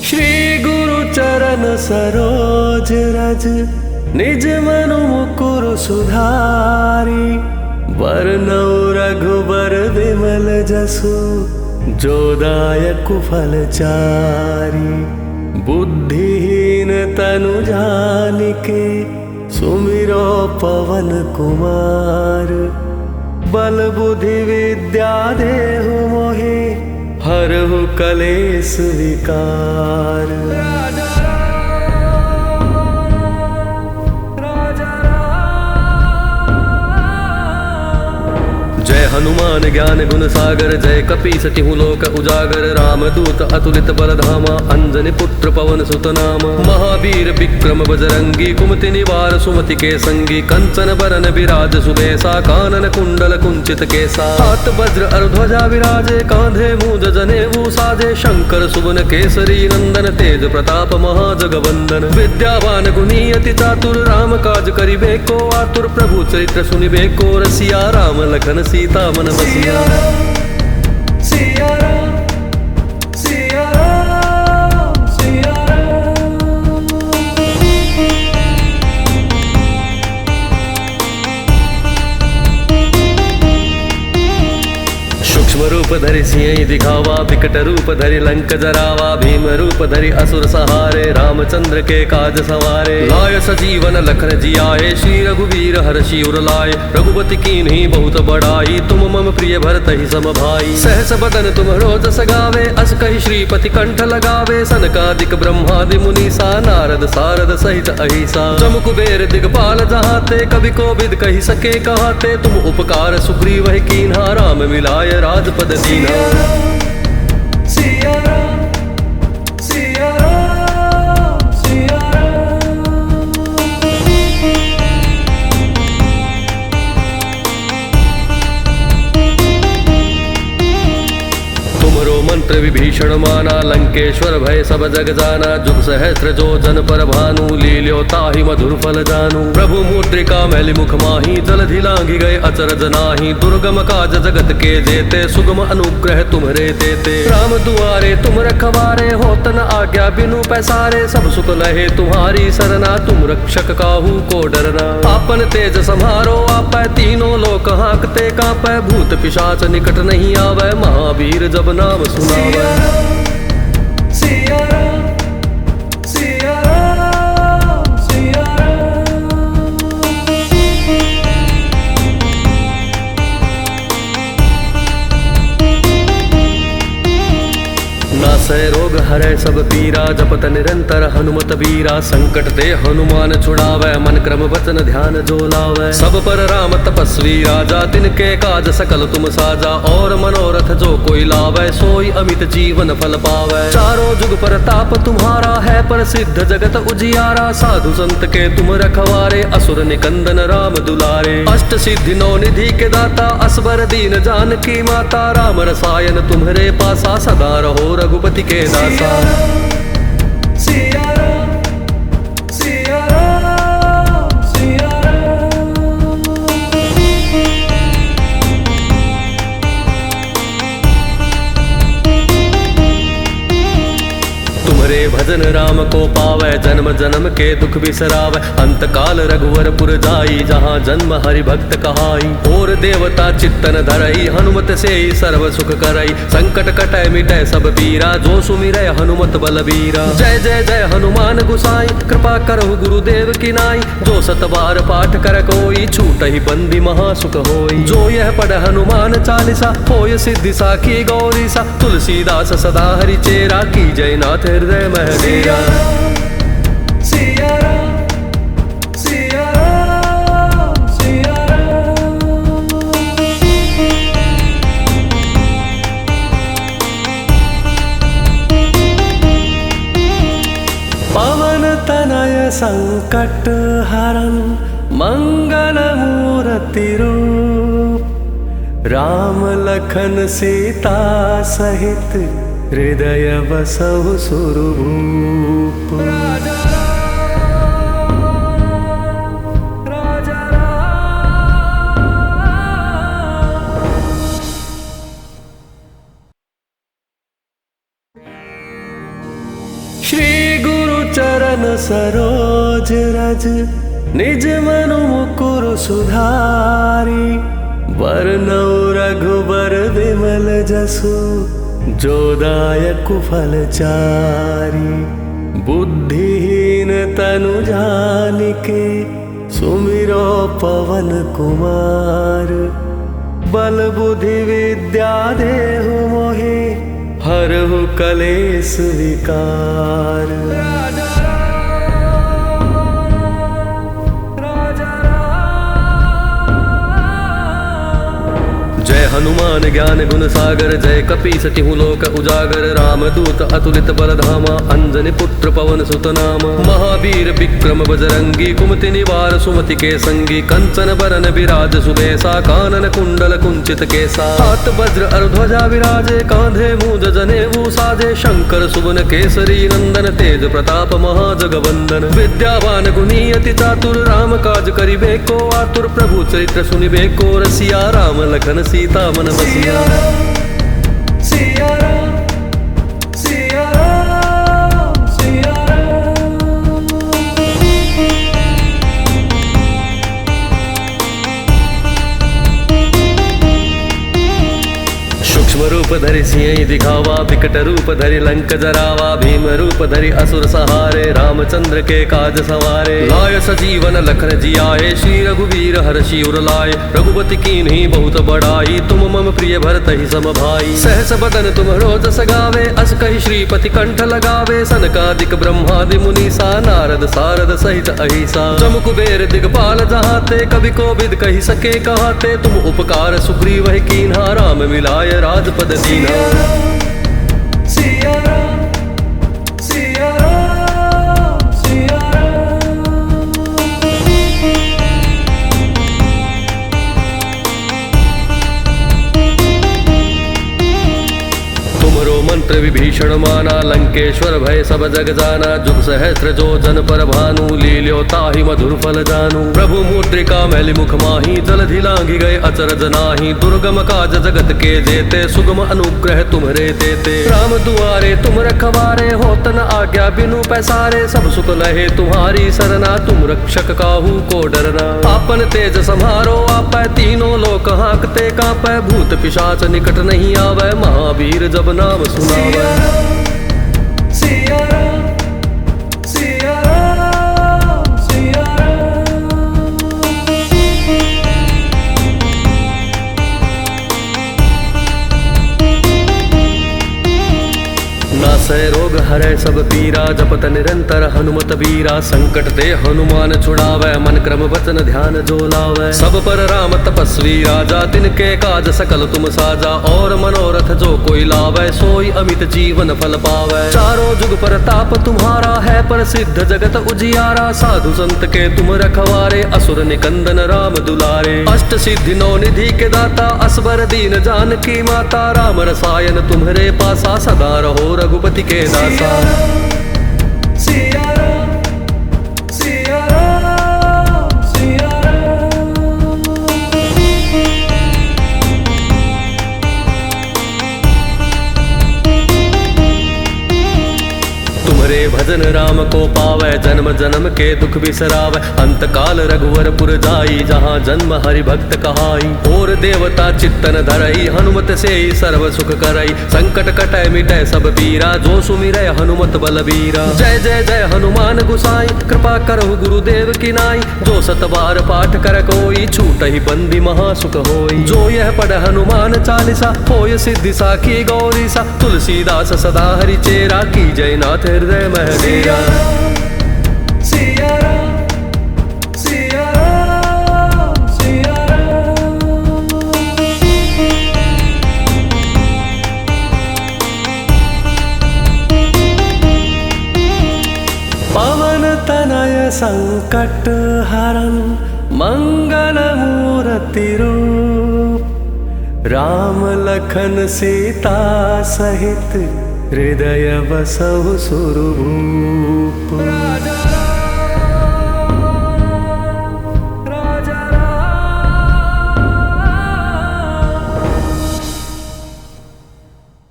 श्री गुरु चरण सरोज रज, निज मनु मुकुर सुधारी। बरनौ रघुबर विमल जसु, जो दायक फलचारी। बुद्धिहीन तनु जानिके, सुमिरो पवन कुमार। बल बुद्धि विद्या देहु मोहि, हरहु कलेश विकार। जय हनुमान ज्ञान गुण सागर, जय कपीस तिहु लोक उजागर। रामदूत अतुलित बल धामा, अंजनी पुत्र पवन सुत नामा। महावीर विक्रम बजरंगी, कुमति निवार सुमति के संगी। कंचन बरन विराज सुबेसा, कानन कुंडल कुंचित केसा। हाथ वज्र और ध्वजा विराजे, कांधे मूंज जनेऊ साजे। शंकर सुवन केसरी नंदन, तेज प्रताप महाजगवंदन। विद्यावान गुणी अति चातुर, राम काज करिबे को आतुर। प्रभु चरित्र सुनिबे को रसिया, राम लखन सीता मन बसिया। सिया राम, सिया राम, सिया राम। सूक्ष्म रूप धरि सिंह दिखावा, विकट रूप धरि लंक जरावा। भीम रूप धरि असुर सहारे, रामचंद्र के काज सवारे। लाय सजीवन लखन जियाए, श्री रघुवीर हर्षि उर लाए। रघुपति कीन्ही बहुत बड़ाई, तुम मम प्रिय भरत ही सम भाई। सहस बदन तुम रोजस गावे, अस कहि श्रीपति कंठ लगावे। सनकादिक ब्रह्मादि मुनीसा, नारद सारद सहित अहिसा। जम कुबेर दिगपाल जहाते, कवि कोविद कहि सके कहाते। तुम उपकार सुग्रीव ही कीन्हा, राम मिलाय राजपद दीन्हा। सिया राम, सिया राम, सिया राम। तुमरो मंत्र विभीषण माना, लंकेश्वर भय सब जग जाना। जुग सहस्त्र जो जन पर भानु, लील्यो ताहि मधुर फल जानू। प्रभु मुद्रिका मैलि मुख माही, जलधि लांघि गए अचरज नाही। दुर्गम काज जगत के जेते, सुगम अनुग्रह तुम्हरे देते। राम दुआरे तुम रखवारे, होत न आज्ञा बिनु पैसारे। सब सुख लहे तुम्हारी सरना, तुम रक्षक काहू को डरना। आपन तेज सम्हारो आपै, तीनों लोक हांकते कांपै। भूत पिशाच निकट नहीं आवै, महावीर जब नाम सुनावै। सिया राम, सिया राम, सिया राम। नासै रोग हरै सब पीरा, जपत निरंतर हनुमत बीरा। संकट ते हनुमान छुड़ावै, मन क्रम वचन ध्यान जो लावै। सब पर राम तपस्वी राजा, तिनके काज सकल तुम साजा। और मनोरथ जो कोई लावै, सोई अमित जीवन फल पावै। चारों जुग पर ताप तुम्हारा है, प्रसिद्ध जगत उजियारा। साधु संत के तुम रखवारे, असुर निकंदन राम दुलारे। अष्ट सिद्धि नौ निधि के दाता, असबर दीन जानकी माता। राम रसायन तुम्हरे पासा, सदा रहो रघुपति के दासा। सिया राम, सिया राम, सिया राम। तुम्हरे भजन राम को पावै, जन्म जन्म के दुख बिसरावै। अंत काल रघुवर पुर जाई, जहाँ जन्म हरि भक्त कहाई। और देवता चित्तन धरई, हनुमत से ही सर्व सुख करई। संकट कटै मिटै सब पीरा, जो सुमिरै हनुमत बलबीरा। जय जय जय हनुमान गुसाई, कृपा करहु गुरुदेव की नाई। जो सत बार पाठ कर कोई, छूटहि बंदी महासुख होई। जो यह पढ़ हनुमान चालीसा, होय सिद्धि साखी गौरीसा। तुलसीदास सदा हरि चेरा, की जय नाथ हृदय मह डेरा। सिया राम, सिया राम, सिया राम। पवन तनय संकट हरन, मंगल मूर्ति रूप। राम लखन सीता सहित, हृदय बसहु सुरभूप। श्री गुरु चरण सरोज रज निज मनु मुकुर सुधारी। बरनौ रघुबर विमल जसु जो दायक फलचारी। बुद्धिहीन तनु जानिके सुमिरो पवन कुमार। बल बुद्धि विद्या देहु मोहि हरहु कलेश विकार। जय हनुमान ज्ञान गुण सागर जय कपीस तिहु लोक उजागर। राम दूत अतुलित बल धामा अंजनी पुत्र पवन सुत नामा। महावीर विक्रम बजरंगी कुमति निवार सुमति के संगी। कंचन बरन विराज सुबेसा कानन कुंडल कुंचित केसा। हाथ वज्र और ध्वजा विराजे कांधे मूंज जनेऊ साजे। शंकर सुवन केसरी नंदन तेज प्रताप महाजगवंदन। विद्यावान गुणी अति चातुर राम काज करिबे को आतुर। प्रभु चरित्र सुनिबे को रसिया राम लखन सीता मन बसिया। सिया राम सिया राम सिया राम। सूक्ष्म रूप धरि सिंह दिखावा विकट रूप धरि लंक जरावा। भीम रूप धरि असुर सहारे रामचंद्र के काज सवारे। लाय सजीवन लखन जियाए श्री रघुवीर हर्षि उर लाए। रघुपति कीन्ही बहुत बड़ाई तुम मम प्रिय भरत ही सम भाई। सहस बदन तुम रोजस गावे अस कहि श्रीपति कंठ लगावे। सनकादिक ब्रह्मादि मुनीसा नारद सारद सहित अहिसा। जम कुबेर दिगपाल जहाते कवि कोविद कहि सके कहाते। तुम उपकार सुग्रीव कीन्हा राम मिलाय राजपद दीना। सिया राम सिया राम सिया राम। तुमरो मंत्र विभीषण माना लंकेश्वर भय सब जग जाना। जुग सहस्त्र जो जन पर भानु लील्यो ताहि मधुर फल जानू। प्रभु मुद्रिका मैलि मुख माही जलधि लांघि गए अचरज नाही। दुर्गम काज जगत के जेते सुगम अनुग्रह तुम्हरे देते। राम दुआरे तुम रखवारे होत न आज्ञा बिनु पैसारे। सब सुख लहे तुम्हारी सरना तुम रक्षक काहू को डरना। आपन तेज सम्हारो आपै तीनों लोक हांकते कांपै। भूत पिशाच निकट नहीं आवे महावीर जब नाम सुनावे। सिया राम सिया राम सिया राम। नासै रोग हरै सब पीरा जपत निरंतर हनुमत बीरा। संकट ते हनुमान छुड़ावै मन क्रम वचन ध्यान जो लावै। सब पर राम तपस्वी राजा तिनके काज सकल तुम साजा। और मनोरथ जो कोई लावै सोई अमित जीवन फल पावै। चारों जुग पर ताप तुम्हारा है प्रसिद्ध जगत उजियारा। साधु संत के तुम रखवारे असुर निकंदन राम दुलारे। अष्ट सिद्धि नौ निधि के दाता असबर दीन जानकी माता। राम रसायन तुम्हरे पासा सदा रहो रघुपति के दासा। सिया राम सिया राम सिया राम। तुम्हरे भजन राम को पावै जन्म जन्म के दुख बिसरावै। अंत काल रघुवर पुर जाई जहाँ जन्म हरि भक्त कहाई। और देवता चित्तन धरई हनुमत से ही सर्व सुख करई। संकट कटै मिटै सब पीरा जो सुमिरै हनुमत बलबीरा। जय जय जय हनुमान गुसाई कृपा करहु गुरुदेव की नाई। जो सत बार पाठ कर कोई छूटहि बंदी महासुख होई। जो यह पढ़ हनुमान चालीसा होय सिद्धि साखी गौरीसा। तुलसीदास सदा हरि चेरा की जय नाथ हृदय मह डेरा। सिया राम सिया राम सिया राम। पवन तनय संकट हरन मंगल मूर्ति रूप। राम लखन सीता सहित हृदय बसहु सुरभूप।